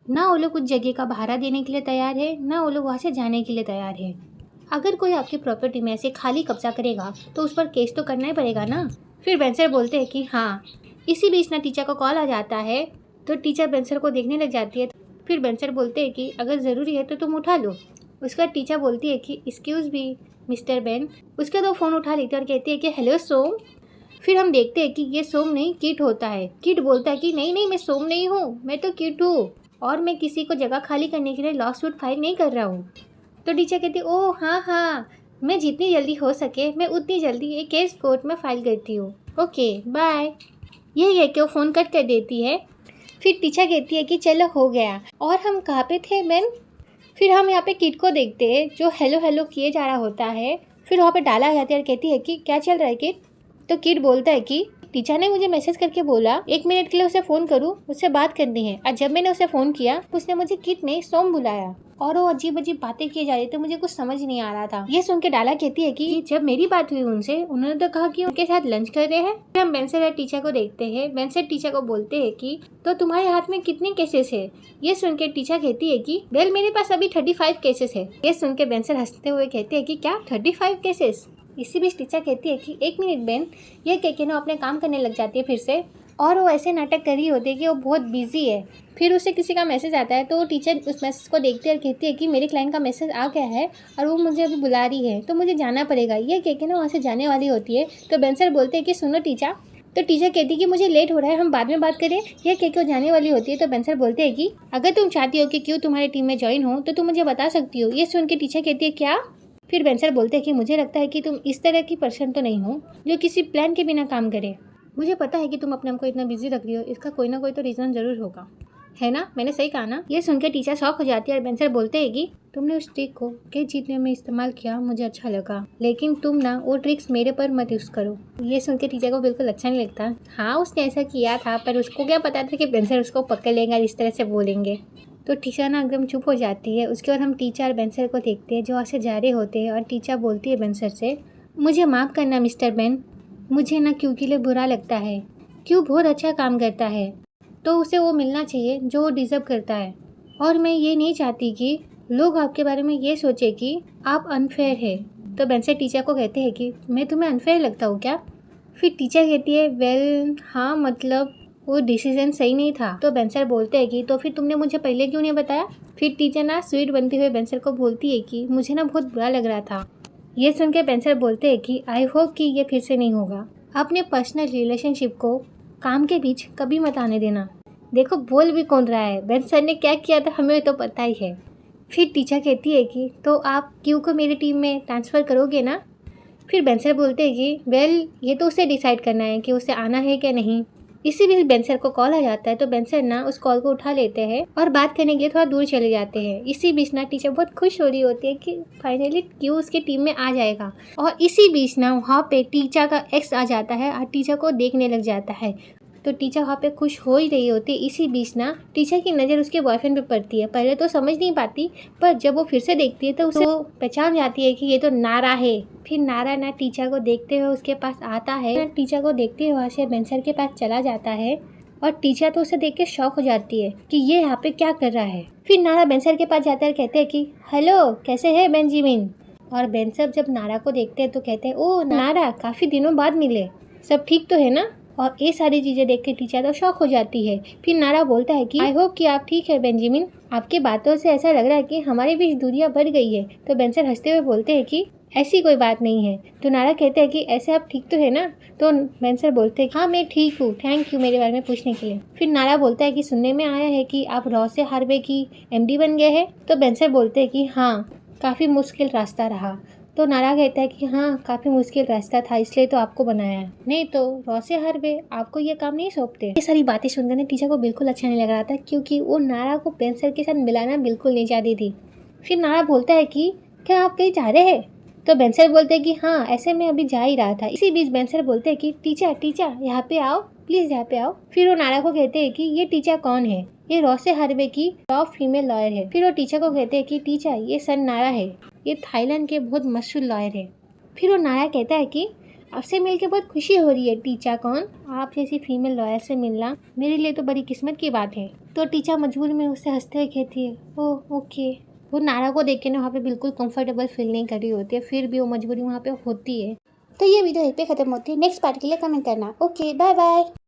ना वो लोग उस जगह का भाड़ा देने के लिए तैयार है, ना वो लोग वहाँ से जाने के लिए तैयार है। अगर कोई आपकी प्रॉपर्टी में ऐसे खाली कब्जा करेगा तो उस पर केस तो करना ही पड़ेगा ना। फिर बेंसर बोलते हैं कि हाँ। इसी बीच ना टीचर को कॉल आ जाता है, तो टीचर बेंसर को देखने लग जाती है। फिर बेंसर बोलते हैं कि अगर ज़रूरी है तो तुम उठा लो। उसके बाद टीचर बोलती है कि एक्सक्यूज़ मी मिस्टर बेन। उसके बाद वो फ़ोन उठा लेती है और कहती है कि हेलो सोम। फिर हम देखते हैं कि ये सोम नहीं किट होता है। किट बोलता है कि नहीं नहीं, मैं सोम नहीं हूँ, मैं तो किट हूँ और मैं किसी को जगह खाली करने के लिए लॉ सूट फाइल नहीं कर रहा हूँ। तो टीचर कहती है ओह हाँ हाँ, मैं जितनी जल्दी हो सके मैं उतनी जल्दी ये केस कोर्ट में फाइल करती हूँ, ओके बाय। ये कह के वो फ़ोन कट कर देती है। फिर टीचर कहती है कि चलो हो गया। और हम कहाँ पे थे मैन? फिर हम यहाँ पे किट को देखते हैं जो हेलो हेलो किए जा रहा होता है। फिर वहाँ पे डाला जाता है और कहती है कि क्या चल रहा है किट? तो किट बोलता है कि टीचर ने मुझे मैसेज करके बोला 1 मिनट के लिए उसे फ़ोन करूँ, उससे बात करनी है। और जब मैंने उसे फ़ोन किया उसने मुझे किट ने सोम बुलाया और वो अजीब अजीब बातें किए जा रही थी, मुझे कुछ समझ नहीं आ रहा था। ये सुन के डाला कहती है कि जब मेरी बात हुई उनसे, उन्होंने तो कहा कि उनके साथ लंच कर रहे हैं। फिर हम बेंसर और टीचर को देखते हैं। बेंसर टीचर को बोलते हैं कि तो तुम्हारे हाथ में कितने केसेस है? ये सुन के टीचर कहती है कि वेल मेरे पास अभी 35 केसेस है। ये सुन के बेंसर हंसते हुए कहते हैं कि क्या 35 केसेस? इसी बीच टीचर कहती है कि 1 मिनट बेन। ये कह के ना अपने काम करने लग जाती है फिर से। और वो ऐसे नाटक कर रही होती है कि वो बहुत बिजी है। फिर उसे किसी का मैसेज आता है तो वो टीचर उस मैसेज को देखती है और कहती है कि मेरे क्लाइंट का मैसेज आ गया है और वो मुझे अभी बुला रही है तो मुझे जाना पड़ेगा। ये कह के ना वहाँ से जाने वाली होती है। तो बेंसर बोलते हैं कि सुनो टीचर। तो टीचर कहती है कि मुझे लेट हो रहा है, हम बाद में बात करें। यह कह के वो जाने वाली होती है। तो बेंसर बोलते हैं कि अगर तुम चाहती हो कि क्यों तुम्हारी टीम में ज्वाइन हो तो तुम मुझे बता सकती हो। ये सुन के टीचर कहती है क्या? फिर बेंसर बोलते हैं कि मुझे लगता है कि तुम इस तरह की पर्सन तो नहीं हो जो किसी प्लान के बिना काम करे। मुझे पता है कि तुम अपने आप को इतना बिजी रख रही हो, इसका कोई ना कोई तो रीज़न ज़रूर होगा, है ना? मैंने सही कहा ना? ये सुनकर टीचर शॉक हो जाती है और बेंसर बोलते हैं कि तुमने उस ट्रिक को केस जीतने में इस्तेमाल किया, मुझे अच्छा लगा, लेकिन तुम ना वो ट्रिक्स मेरे पर मत यूज़ करो। ये सुन के टीचर को बिल्कुल अच्छा नहीं लगता। हाँ उसने ऐसा किया था, पर उसको क्या पता था कि बेंसर उसको पकड़ लेगा और इस तरह से बोलेंगे। तो टीचर ना एकदम चुप हो जाती है। उसके बाद हम टीचर बेंसर को देखते हैं जो वहाँ से जा रहे होते हैं और टीचर बोलती है बेंसर से, मुझे माफ़ करना मिस्टर बेन, मुझे ना क्यू के लिए बुरा लगता है। क्यू बहुत अच्छा काम करता है तो उसे वो मिलना चाहिए जो वो डिज़र्व करता है, और मैं ये नहीं चाहती कि लोग आपके बारे में ये सोचे कि आप अनफेयर है। तो बेंसर टीचर को कहते हैं कि मैं तुम्हें अनफेयर लगता हूँ क्या? फिर टीचर कहती है वेल हाँ, मतलब वो डिसीजन सही नहीं था। तो बेंसर बोलते हैं कि तो फिर तुमने मुझे पहले क्यों नहीं बताया? फिर टीचर ना स्वीट बनते हुए बेंसर को बोलती है कि मुझे ना बहुत बुरा लग रहा था। ये सुन के बेंसर बोलते हैं कि आई होप कि ये फिर से नहीं होगा। अपने पर्सनल रिलेशनशिप को काम के बीच कभी मत आने देना। देखो बोल भी कौन रहा है, बेंसर ने क्या किया था हमें तो पता ही है। फिर टीचर कहती है कि तो आप क्यू को मेरी टीम में ट्रांसफ़र करोगे ना? फिर बेंसर बोलते हैं कि वेल ये तो उसे डिसाइड करना है कि उसे आना है क्या नहीं। इसी बीच बेंसर को कॉल आ जाता है तो बेंसर ना उस कॉल को उठा लेते हैं और बात करने के लिए थोड़ा दूर चले जाते हैं। इसी बीच ना टीचर बहुत खुश हो रही होती है कि फाइनली क्यू उसकी टीम में आ जाएगा। और इसी बीच ना वहाँ पे टीचर का एक्स आ जाता है और टीचर को देखने लग जाता है। तो टीचर वहाँ पे खुश हो ही रही होती है। इसी बीच ना टीचर की नज़र उसके बॉयफ्रेंड पे पड़ती है। पहले तो समझ नहीं पाती, पर जब वो फिर से देखती है तो उसे पहचान जाती है कि ये तो नारा है। फिर नारा ना टीचर को देखते हुए उसके पास आता है। टीचर को देखते हुए वहाँ से बेंसर के पास चला जाता है और टीचर तो उसे देख के शॉक हो जाती है कि ये यहाँ पे क्या कर रहा है। फिर नारा बेंसर के पास जाता है और कहते हैं कि हेलो कैसे है बेंजामिन। और बेंसर जब नारा को देखते हैं तो कहते हैं ओ नारा, काफ़ी दिनों बाद मिले, सब ठीक तो है ना? और ये सारी चीज़ें देख के टीचर तो शॉक हो जाती है। फिर नारा बोलता है कि आई होप कि आप ठीक है बेंजामिन, आपकी बातों से ऐसा लग रहा है कि हमारे बीच दूरियां बढ़ गई है। तो बेंसर हंसते हुए बोलते हैं कि ऐसी कोई बात नहीं है। तो नारा कहते हैं कि ऐसे आप ठीक तो है ना? तो बेंसर बोलते हैं हाँ मैं ठीक हूँ, थैंक यू मेरे बारे में पूछने के लिए। फिर नारा बोलता है कि सुनने में आया है कि आप रॉ से हार्वे की एमडी बन गए हैं। तो बेंसर बोलते हैं कि हाँ, काफ़ी मुश्किल रास्ता रहा। तो नारा कहता है कि हाँ काफ़ी मुश्किल रास्ता था, इसलिए तो आपको बनाया है, नहीं तो रॉ से हार्वे आपको ये काम नहीं सौंपते। ये सारी बातें सुनकर ने टीचर को बिल्कुल अच्छा नहीं लग रहा था, क्योंकि वो नारा को बेंसर के साथ मिलाना बिल्कुल नहीं चाहती थी। फिर नारा बोलता है कि क्या आप कहीं जा रहे हैं? तो बेंसर बोलते हैं कि हाँ ऐसे मैं अभी जा ही रहा था। इसी बीच बेंसर बोलते हैं कि टीचर टीचर यहाँ पे आओ, प्लीज़ यहाँ पे आओ। फिर वो नारा को कहते हैं कि ये टीचर कौन है? ये रॉ से हार्वे की टॉप फीमेल लॉयर है। फिर वो टीचर को कहते हैं कि टीचर ये सन नारा है, ये थाईलैंड के बहुत मशहूर लॉयर है। फिर वो नारा कहता है कि आपसे मिलके बहुत खुशी हो रही है। टीचा कौन? आप जैसी फीमेल लॉयर से मिलना मेरे लिए तो बड़ी किस्मत की बात है। तो टीचा मजबूर में उससे हंसते हुए कहती है, ओह ओके। वो नारा को देख के ना वहाँ पे बिल्कुल कंफर्टेबल फील नहीं कर रही होती है, फिर भी वो मजबूरी वहाँ पे होती है। तो ये वीडियो यहीं पे खत्म होती है। नेक्स्ट पार्ट के लिए कमेंट करना। Okay bye bye.